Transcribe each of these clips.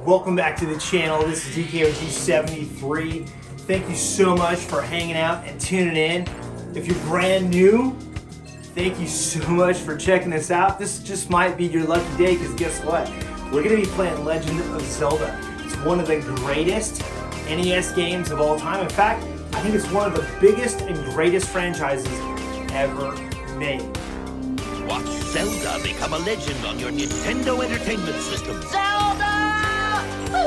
Welcome back to the channel. This is DKOG73. Thank you so much for hanging out and tuning in. If you're brand new, thank you so much for checking us out. This just might be your lucky day because guess what? We're going to be playing Legend of Zelda. It's one of the greatest NES games of all time. In fact, I think it's one of the biggest and greatest franchises ever made. Watch Zelda become a legend on your Nintendo Entertainment System. Zelda! Up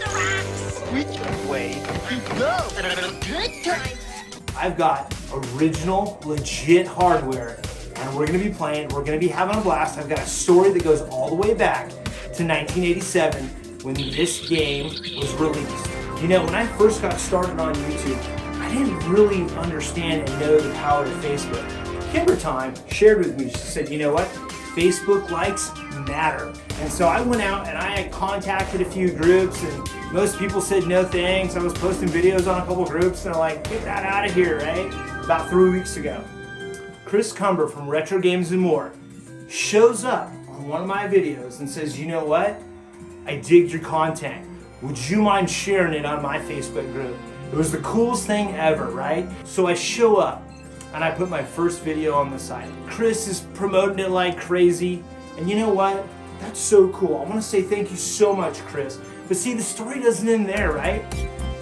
the rocks! Which way you go? Good times! I've got original, legit hardware, and we're going to be playing, we're going to be having a blast. I've got a story that goes all the way back to 1987 when this game was released. You know, when I first got started on YouTube, I didn't really understand and know the power of Facebook. Kimber Time shared with me, she said, you know what, Facebook likes matter. And so I went out and I contacted a few groups and most people said no thanks. I was posting videos on a couple groups and they're like, get that out of here, right? About 3 weeks ago. Chris Cumber from Retro Games and More shows up on one of my videos and says, you know what, I digged your content. Would you mind sharing it on my Facebook group? It was the coolest thing ever, right? So I show up and I put my first video on the site. Chris is promoting it like crazy. And you know what? That's so cool. I want to say thank you so much, Chris. But see, the story doesn't end there, right?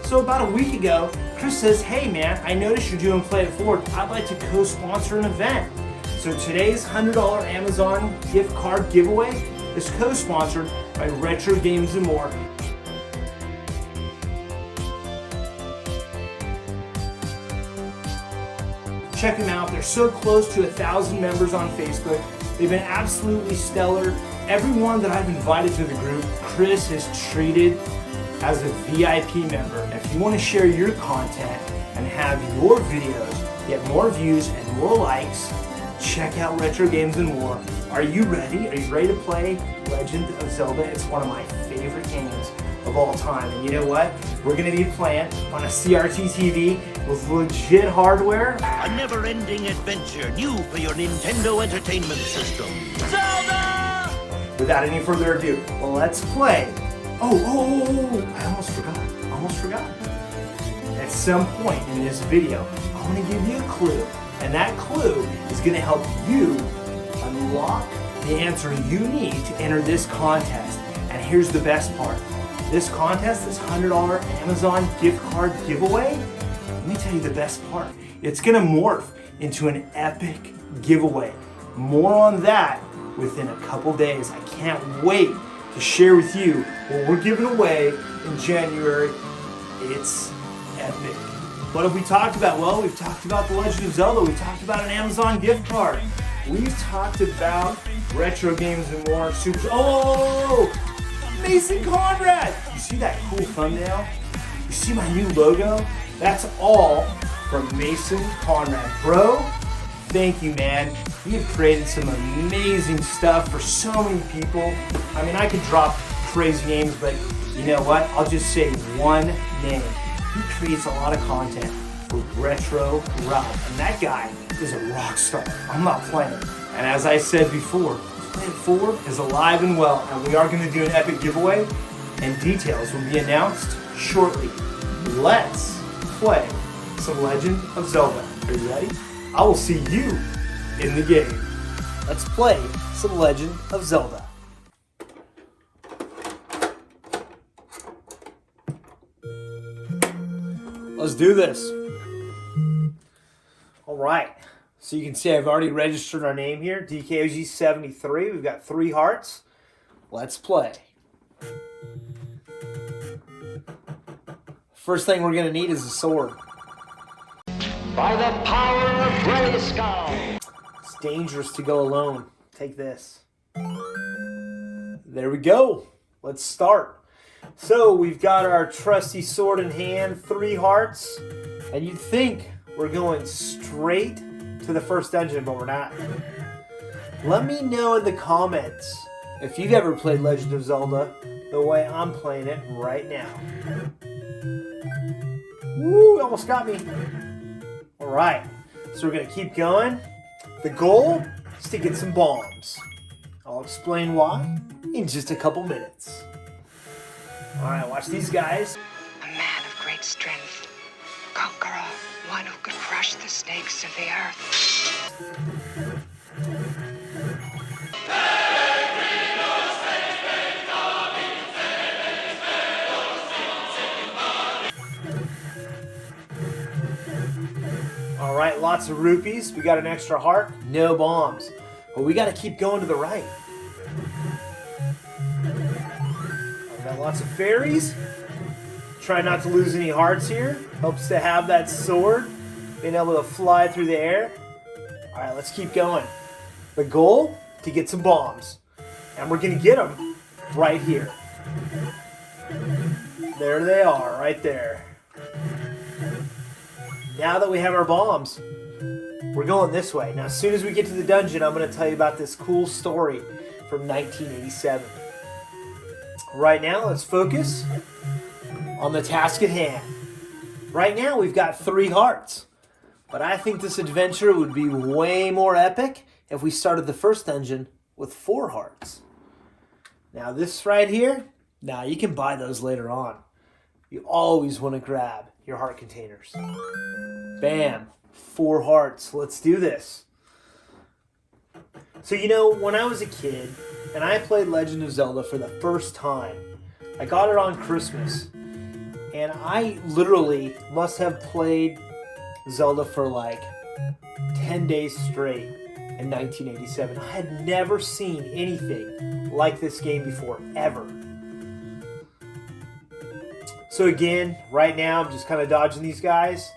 So about a week ago, Chris says, hey man, I noticed you're doing Play It Forward. I'd like to co-sponsor an event. So today's $100 Amazon gift card giveaway is co-sponsored by Retro Games and More. Check them out. They're so close to 1,000 members on Facebook. They've been absolutely stellar. Everyone that I've invited to the group, Chris has treated as a VIP member. If you want to share your content and have your videos get more views and more likes, check out Retro Games and More. Are you ready? Are you ready to play Legend of Zelda? It's one of my favorite games of all time. And you know what? We're going to be playing on a CRT TV with legit hardware. A never-ending adventure new for your Nintendo Entertainment System. Zelda! Without any further ado, let's play. Oh, I almost forgot. At some point in this video, I'm going to give you a clue. And that clue is going to help you unlock the answer you need to enter this contest. And here's the best part. This contest, this $100 Amazon gift card giveaway, let me tell you the best part. It's going to morph into an epic giveaway. More on that within a couple days. I can't wait to share with you what we're giving away in January. It's epic. What have we talked about? Well, we've talked about The Legend of Zelda. We've talked about an Amazon gift card. We've talked about Retro Games and More. Mason Conrad! You see that cool thumbnail? You see my new logo? That's all from Mason Conrad. Bro, thank you, man. You have created some amazing stuff for so many people. I mean, I could drop crazy names, but you know what? I'll just say one name. He creates a lot of content for Retro Ralph, and that guy is a rock star. I'm not playing. And as I said before, Play It Forward is alive and well, and we are going to do an epic giveaway, and details will be announced shortly. Let's play some Legend of Zelda. Are you ready? I will see you in the game. Let's play some Legend of Zelda. Let's do this. All right. So you can see I've already registered our name here, DKOG73. We've got 3 hearts. Let's play. First thing we're going to need is a sword. By the power of Grayskull! It's dangerous to go alone. Take this. There we go. Let's start. So we've got our trusty sword in hand, 3 hearts. And you'd think we're going straight to the first dungeon, but we're not. Let me know in the comments if you've ever played Legend of Zelda the way I'm playing it right now. Woo, almost got me. All right, so we're gonna keep going. The goal is to get some bombs. I'll explain why in just a couple minutes. Alright, watch these guys. A man of great strength, conqueror, one who could crush the snakes of the earth. Alright, lots of rupees. We got an extra heart. No bombs. But we got to keep going to the right. We got lots of fairies. Try not to lose any hearts here. Helps to have that sword. Being able to fly through the air. Alright, let's keep going. The goal? To get some bombs. And we're going to get them right here. There they are, right there. Now that we have our bombs, we're going this way. Now, as soon as we get to the dungeon, I'm going to tell you about this cool story from 1987. Right now, let's focus on the task at hand. Right now, we've got 3 hearts. But I think this adventure would be way more epic if we started the first dungeon with 4 hearts. Now, this right here, now you can buy those later on. You always want to grab your heart containers. Bam, 4 hearts. Let's do this. So, you know, when I was a kid and I played Legend of Zelda for the first time, I got it on Christmas. And I literally must have played Zelda for like 10 days straight in 1987. I had never seen anything like this game before, ever. So again, right now I'm just kind of dodging these guys.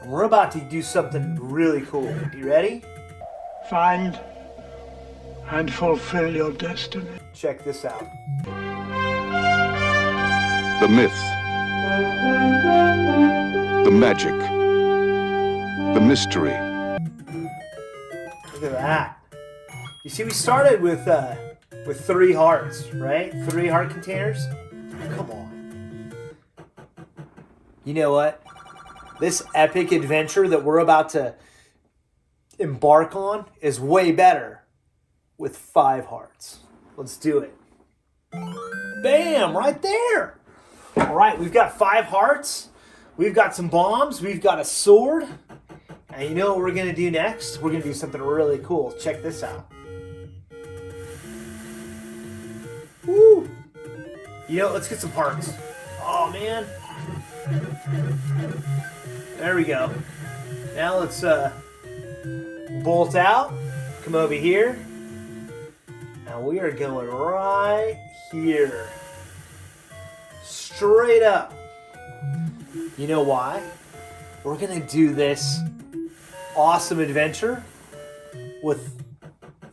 And we're about to do something really cool. You ready? Find and fulfill your destiny. Check this out. The myth, the magic, the mystery. Look at that. You see, we started with 3 hearts, right? 3 heart containers. Come on. You know what? This epic adventure that we're about to embark on is way better with 5 hearts. Let's do it. Bam! Right there! Alright, we've got 5 hearts. We've got some bombs. We've got a sword. And you know what we're going to do next? We're going to do something really cool. Check this out. Woo! You know, let's get some hearts. Oh, man. There we go. Now let's bolt out. Come over here. Now we are going right here. Straight up. You know why? We're going to do this awesome adventure with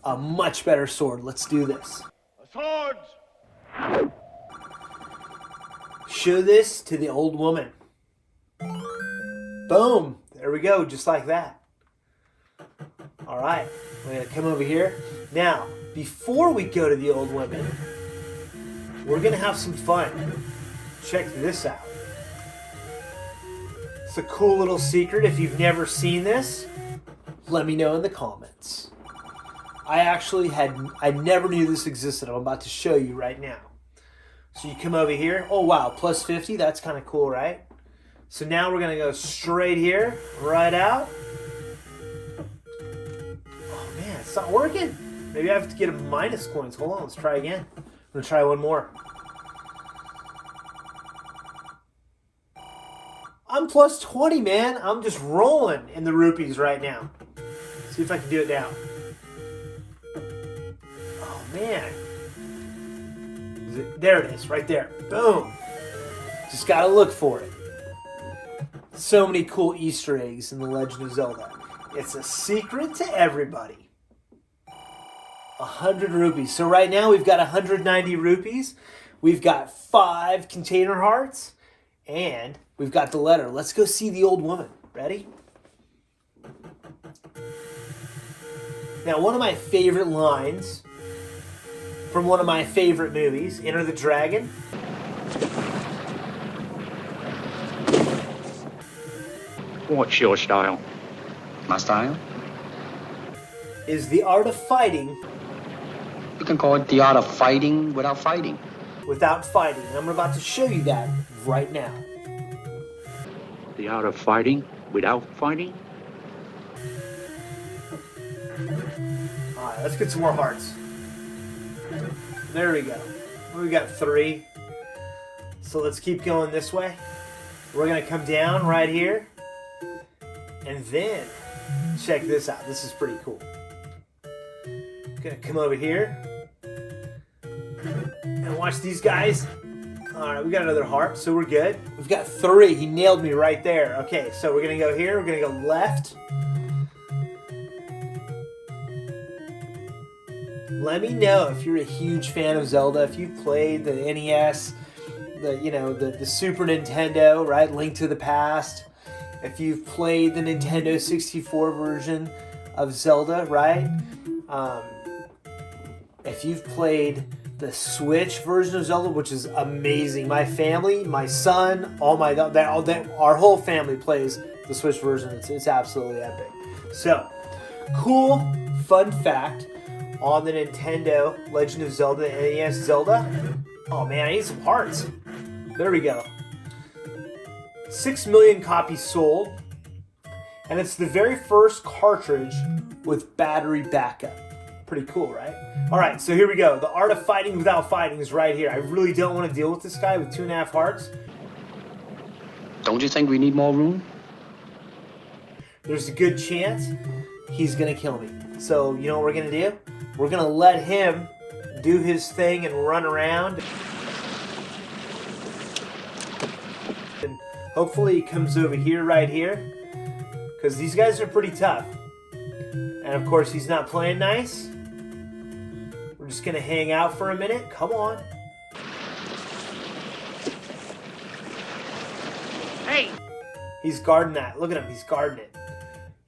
a much better sword. Let's do this. Swords! Show this to the old woman. Boom. There we go. Just like that. All right. We're going to come over here. Now, before we go to the old woman, we're going to have some fun. Check this out. It's a cool little secret. If you've never seen this, let me know in the comments. I never knew this existed. I'm about to show you right now. So you come over here. Oh, wow. Plus 50. That's kind of cool, right? So now we're going to go straight here. Right out. Oh, man. It's not working. Maybe I have to get a minus coins. Hold on. Let's try again. I'm going to try one more. I'm plus 20, man. I'm just rolling in the rupees right now. See if I can do it now. Oh, man. There it is, right there. Boom. Just gotta look for it. So many cool Easter eggs in The Legend of Zelda. It's a secret to everybody. 100 rupees. So right now we've got 190 rupees. We've got 5 container hearts. And we've got the letter. Let's go see the old woman. Ready? Now, one of my favorite lines from one of my favorite movies, Enter the Dragon. What's your style? My style? Is the art of fighting You can call it the art of fighting without fighting. Without fighting. And I'm about to show you that right now. The art of fighting without fighting? Alright, let's get some more hearts. There we go. We got 3. So let's keep going this way. We're going to come down right here. And then, check this out. This is pretty cool. Going to come over here. And watch these guys. Alright, we got another heart, so we're good. We've got 3. He nailed me right there. Okay, so we're going to go here. We're going to go left. Let me know if you're a huge fan of Zelda, if you've played the NES, the Super Nintendo, right? Link to the Past. If you've played the Nintendo 64 version of Zelda, right? If you've played the Switch version of Zelda, which is amazing. My family, my son, our whole family plays the Switch version. It's absolutely epic. So, cool fun fact on the Nintendo Legend of Zelda NES Zelda. Oh man, I need some hearts. There we go. 6 million copies sold. And it's the very first cartridge with battery backup. Pretty cool, right? Alright, so here we go. The art of fighting without fighting is right here. I really don't want to deal with this guy with 2.5 hearts. Don't you think we need more room? There's a good chance he's going to kill me. So, you know what we're going to do? We're going to let him do his thing and run around. And hopefully he comes over here, right here. Because these guys are pretty tough. And of course he's not playing nice. We're just going to hang out for a minute. Come on. Hey! He's guarding that. Look at him. He's guarding it.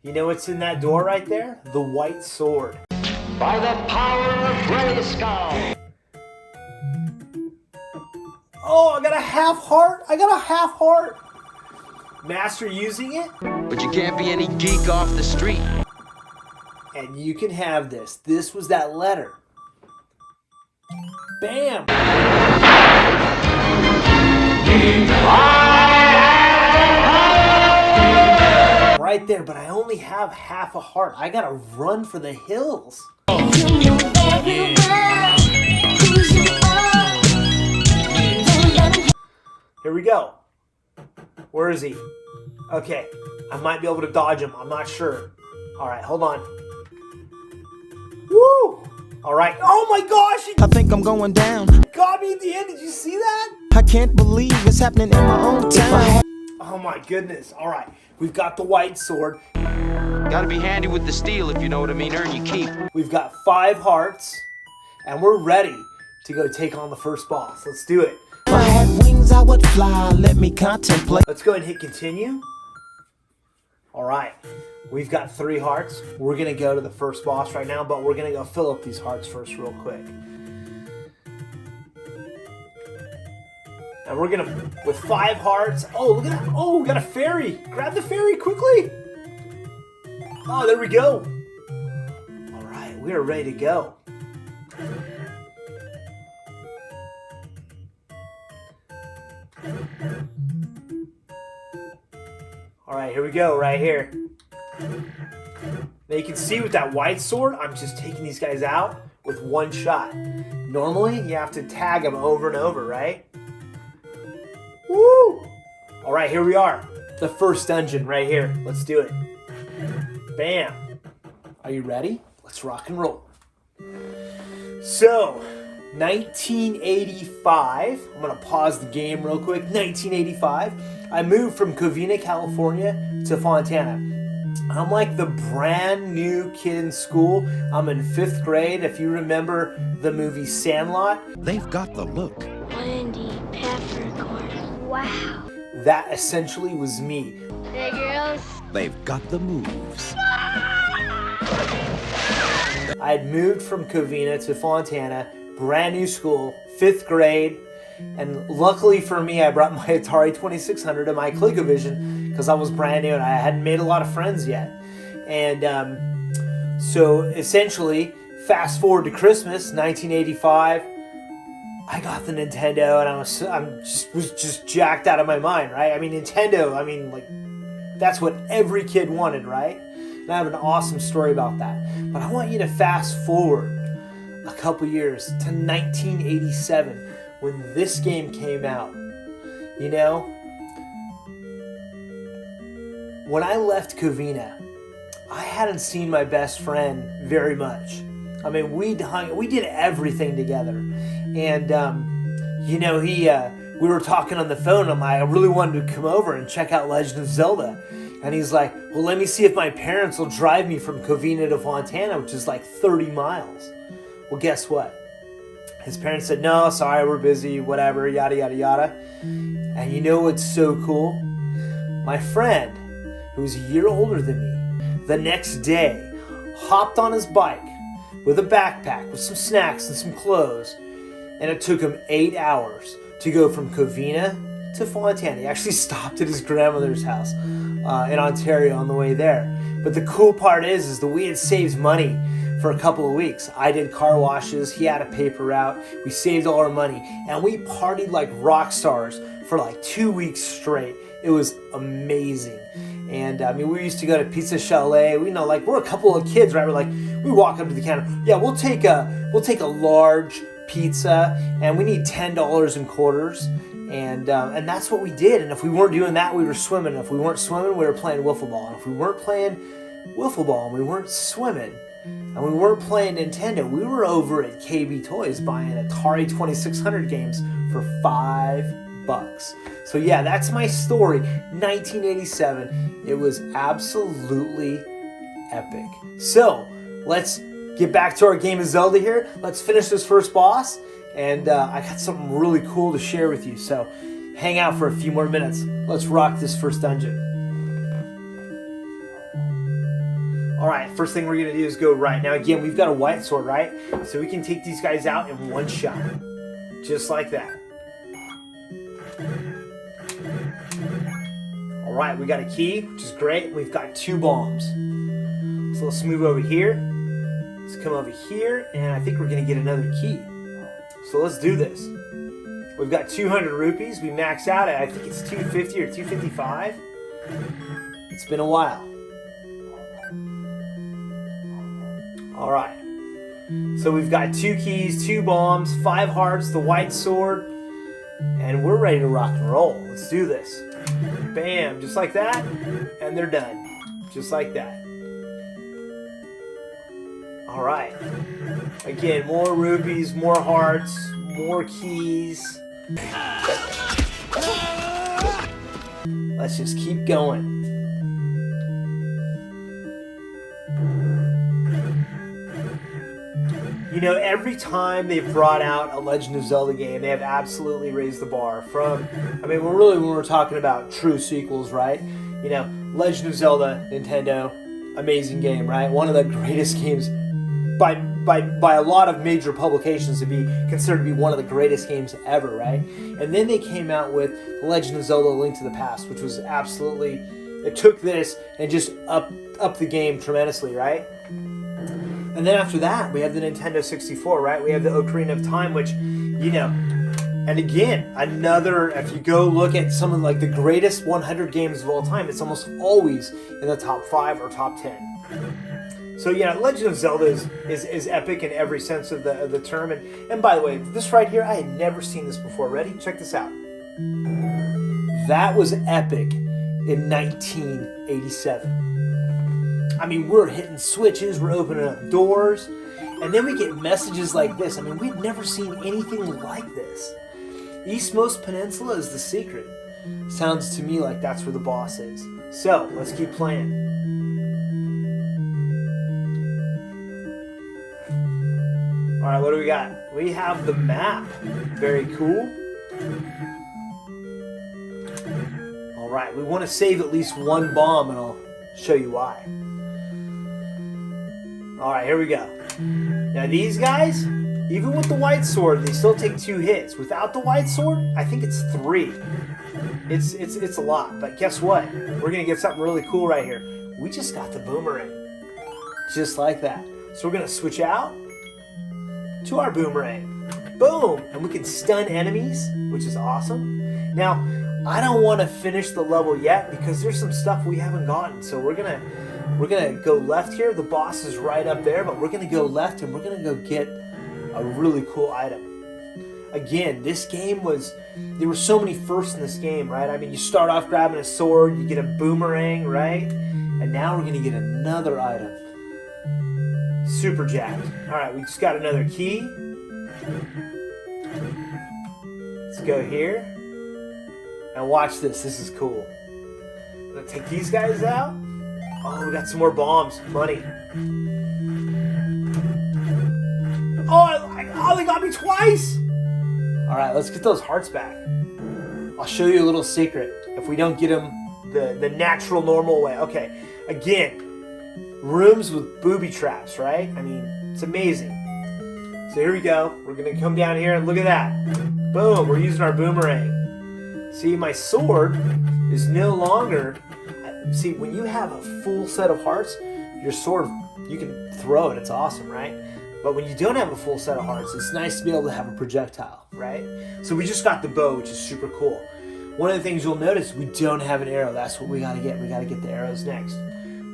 You know what's in that door right there? The white sword. By the power of Grayskull. Oh, I got a half heart. I got a half heart. Master using it. But you can't be any geek off the street. And you can have this. This was that letter. Bam. Right there, but I only have half a heart. I gotta run for the hills. Here we go. Where is he? Okay, I might be able to dodge him. I'm not sure. Alright, hold on. Woo! Alright. Oh my gosh! He I think I'm going down. got me at the end. Did you see that? I can't believe it's happening in my own town. Oh my goodness. Alright, we've got the white sword. Gotta be handy with the steel, if you know what I mean. Earn your keep. We've got 5 hearts. And we're ready to go take on the first boss. Let's do it. If I had wings, I would fly. Let me contemplate. Let's go ahead and hit continue. Alright, we've got 3 hearts. We're going to go to the first boss right now, but we're going to go fill up these hearts first real quick. And we're going to, with 5 hearts, oh, look at that. Oh, we got a fairy. Grab the fairy quickly. Oh, there we go. Alright, we are ready to go. Alright, here we go, right here. Now you can see with that white sword, I'm just taking these guys out with 1 shot. Normally, you have to tag them over and over, right? Woo! Alright, here we are. The first dungeon right here. Let's do it. Bam! Are you ready? Let's rock and roll. So, 1985. I'm going to pause the game real quick. 1985. I moved from Covina, California to Fontana. I'm like the brand new kid in school. I'm in 5th grade. If you remember the movie Sandlot. They've got the look. Wendy Peppercorn. Wow. That essentially was me. Hey, girls. They've got the moves. I had moved from Covina to Fontana, brand new school, 5th grade, and luckily for me, I brought my Atari 2600 and my ColecoVision because I was brand new and I hadn't made a lot of friends yet. And so essentially, Fast forward to Christmas, 1985. I got the Nintendo, and was just jacked out of my mind, right? I mean, Nintendo. I mean, like, that's what every kid wanted, right? And I have an awesome story about that. But I want you to fast forward a couple years to 1987 when this game came out. You know, when I left Covina, I hadn't seen my best friend very much. I mean, we did everything together, and you know, we were talking on the phone. I'm like, I really wanted to come over and check out Legend of Zelda, and he's like, well, let me see if my parents will drive me from Covina to Fontana, which is like 30 miles. Well, guess what? His parents said, no, sorry, we're busy, whatever, yada, yada, yada. And you know what's so cool? My friend, who was a year older than me, the next day hopped on his bike with a backpack with some snacks and some clothes, and it took him 8 hours to go from Covina to Fontana. He actually stopped at his grandmother's house in Ontario on the way there. But the cool part is that we had saved money for a couple of weeks. I did car washes, he had a paper route, we saved all our money, and we partied like rock stars for like 2 weeks straight. It was amazing. And I mean, we used to go to Pizza Chalet. We know, like, we're a couple of kids, right? We're like, we walk up to the counter. Yeah, we'll take a large pizza, and we need $10 in quarters. And that's what we did. And if we weren't doing that, we were swimming. If we weren't swimming, we were playing wiffle ball. And if we weren't playing wiffle ball and we weren't swimming and we weren't playing Nintendo, we were over at KB Toys buying Atari 2600 games for $5. So yeah, that's my story. 1987. It was absolutely epic. So let's get back to our game of Zelda here. Let's finish this first boss. And I got something really cool to share with you. So hang out for a few more minutes. Let's rock this first dungeon. Alright, first thing we're going to do is go right. Now again, we've got a white sword, right? So we can take these guys out in one shot. Just like that. Alright, we got a key, which is great. We've got 2 bombs. So let's move over here. Let's come over here, and I think we're going to get another key. So let's do this. We've got 200 rupees. We max out at, I think it's 250 or 255. It's been a while. Alright. So we've got 2 keys, 2 bombs, 5 hearts, the white sword, and we're ready to rock and roll. Let's do this. Bam, just like that, and they're done. Just like that. Alright. Again, more rupees, more hearts, more keys. Let's just keep going. You know, every time they've brought out a Legend of Zelda game, they have absolutely raised the bar. When we're talking about true sequels, right? You know, Legend of Zelda, Nintendo, amazing game, right? One of the greatest games by a lot of major publications to be considered to be one of the greatest games ever, right? And then they came out with Legend of Zelda: Link to the Past, which was absolutely, it took this and just up the game tremendously, right? And then after that, we have the Nintendo 64, right? We have the Ocarina of Time, which, you know, and again, another, if you go look at some of like the greatest 100 games of all time, it's almost always in the top 5 or top 10. So yeah, Legend of Zelda is epic in every sense of the term. And by the way, this right here, I had never seen this before. Ready? Check this out. That was epic in 1987. I mean, we're hitting switches, we're opening up doors, and then we get messages like this. I mean, we've never seen anything like this. Eastmost Peninsula is the secret. Sounds to me like that's where the boss is. So, let's keep playing. Alright, what do we got? We have the map. Very cool. Alright, we want to save at least 1 bomb, and I'll show you why. Alright, here we go. Now these guys, even with the white sword, they still take 2 hits. Without the white sword, I think it's 3. It's a lot, but guess what? We're gonna get something really cool right here. We just got the boomerang. Just like that. So we're gonna switch out, to our boomerang. Boom! And we can stun enemies, which is awesome. Now, I don't want to finish the level yet because there's some stuff we haven't gotten. So we're gonna go left here. The boss is right up there, but we're gonna go left and we're gonna go get a really cool item. Again, this game there were so many firsts in this game, right? I mean, you start off grabbing a sword, you get a boomerang, right? And now we're gonna get another item. Super jacked. All right, we just got another key. Let's go here. And watch this. This is cool. I'm gonna take these guys out. Oh, we got some more bombs. Money. Oh, they got me twice. All right, let's get those hearts back. I'll show you a little secret. If we don't get them the natural, normal way. Okay, again, rooms with booby traps, right? I mean, it's amazing. So here we go. We're gonna come down here and look at that. Boom, we're using our boomerang. See, my sword is no longer... See, when you have a full set of hearts, your sword, you can throw it. It's awesome, right? But when you don't have a full set of hearts, it's nice to be able to have a projectile, right? So we just got the bow, which is super cool. One of the things you'll notice, we don't have an arrow. That's what we gotta get. We gotta get the arrows next.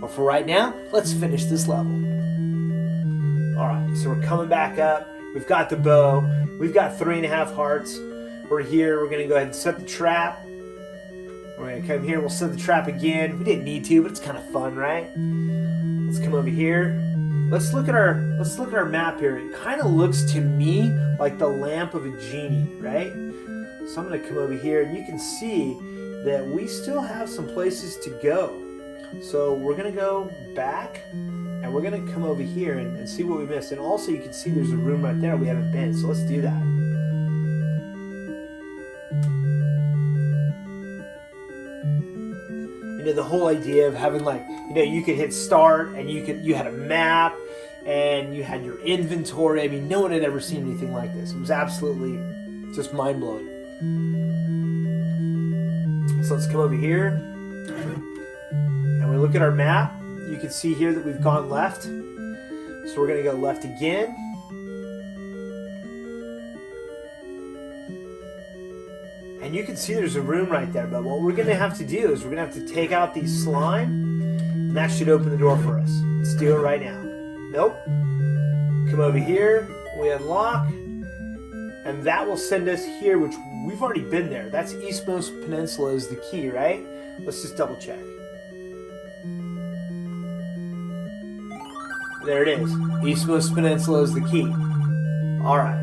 But for right now, let's finish this level. All right, so we're coming back up. We've got the bow. We've got 3.5 hearts. We're here. We're gonna go ahead and set the trap. We're gonna come here. We'll set the trap again. We didn't need to, but it's kind of fun, right? Let's come over here. Let's look at our map here. It kind of looks to me like the lamp of a genie, right? So I'm gonna come over here, and you can see that we still have some places to go. So we're gonna go back, and we're gonna come over here and see what we missed. And also, you can see there's a room right there we haven't been. So let's do that. You know, the whole idea of having, like, you know, you could hit start and you had a map and you had your inventory. I mean, no one had ever seen anything like this. It was absolutely just mind-blowing. So let's come over here and we look at our map. You can see here that we've gone left. So we're going to go left again. And you can see there's a room right there, but what we're going to have to do is we're going to have to take out these slime, and that should open the door for us. Let's do it right now. Nope. Come over here, we unlock, and that will send us here, which we've already been there. That's Eastmost Peninsula is the key, right? Let's just double check. There it is. Eastmost Peninsula is the key. All right.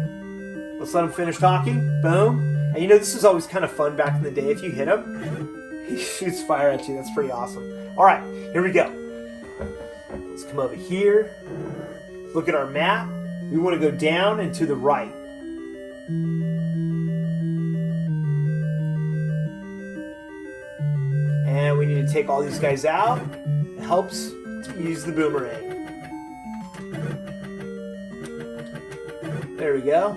Let's let him finish talking. Boom. And you know, this is always kind of fun back in the day. If you hit him, he shoots fire at you. That's pretty awesome. All right, here we go. Let's come over here. Look at our map. We want to go down and to the right. And we need to take all these guys out. It helps to use the boomerang. There we go.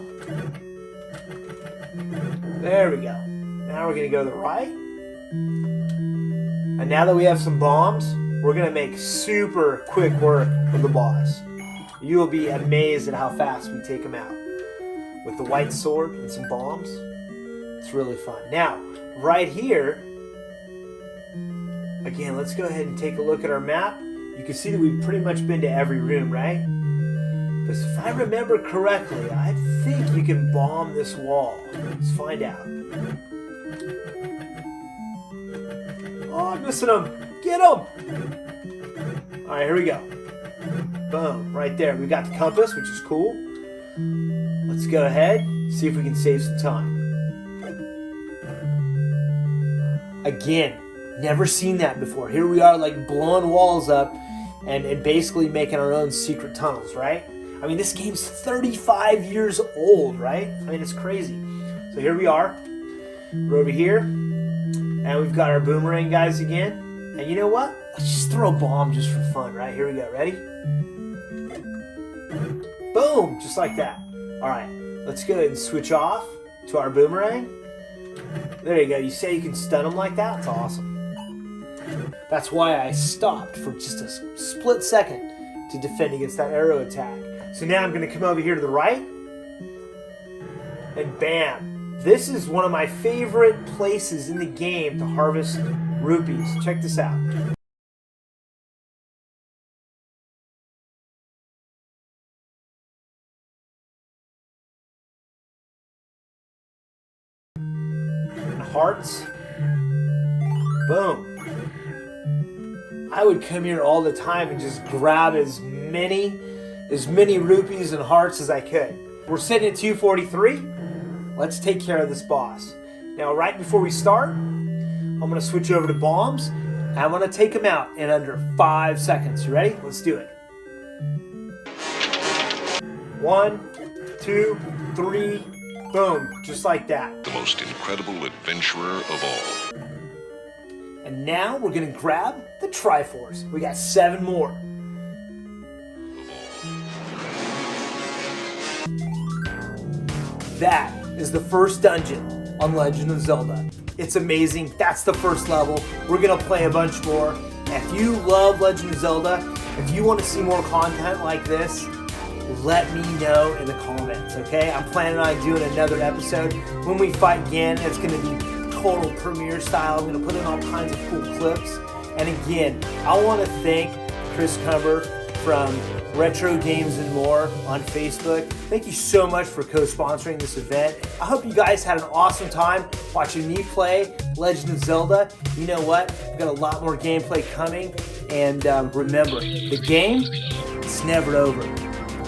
There we go. Now we're going to go to the right. And now that we have some bombs, we're going to make super quick work of the boss. You will be amazed at how fast we take him out. With the white sword and some bombs, it's really fun. Now, right here, again, let's go ahead and take a look at our map. You can see that we've pretty much been to every room, right? Because if I remember correctly, I think you can bomb this wall. Let's find out. Oh, I'm missing him. Get him! All right, here we go. Boom, right there. We got the compass, which is cool. Let's go ahead, see if we can save some time. Again, never seen that before. Here we are, like, blowing walls up and basically making our own secret tunnels, right? I mean, this game's 35 years old, right? I mean, it's crazy. So here we are. We're over here. And we've got our boomerang guys again. And you know what? Let's just throw a bomb just for fun, right? Here we go. Ready? Boom! Just like that. All right. Let's go ahead and switch off to our boomerang. There you go. You say you can stun them like that? That's awesome. That's why I stopped for just a split second to defend against that arrow attack. So now I'm going to come over here to the right. and bam. This is one of my favorite places in the game to harvest rupees. Check this out. And hearts. Boom. I would come here all the time and just grab as many rupees and hearts as I could. We're sitting at 243. Let's take care of this boss. Now, right before we start, I'm going to switch over to bombs, and I'm going to take him out in under 5 seconds. You ready? Let's do it. 1, 2, 3, boom. Just like that. The most incredible adventurer of all. And now we're going to grab the Triforce. We got 7 more. That is the first dungeon on Legend of Zelda. It's amazing. That's the first level. We're going to play a bunch more. If you love Legend of Zelda, if you want to see more content like this, let me know in the comments, okay? I'm planning on doing another episode. When we fight Ganon, it's going to be total premiere style. I'm going to put in all kinds of cool clips. And again, I want to thank Chris Cumber from Retro Games and More on Facebook. Thank you so much for co-sponsoring this event. I hope you guys had an awesome time watching me play Legend of Zelda. You know what? We've got a lot more gameplay coming. And remember, the game, it's never over.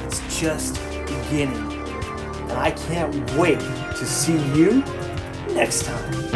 It's just beginning. And I can't wait to see you next time.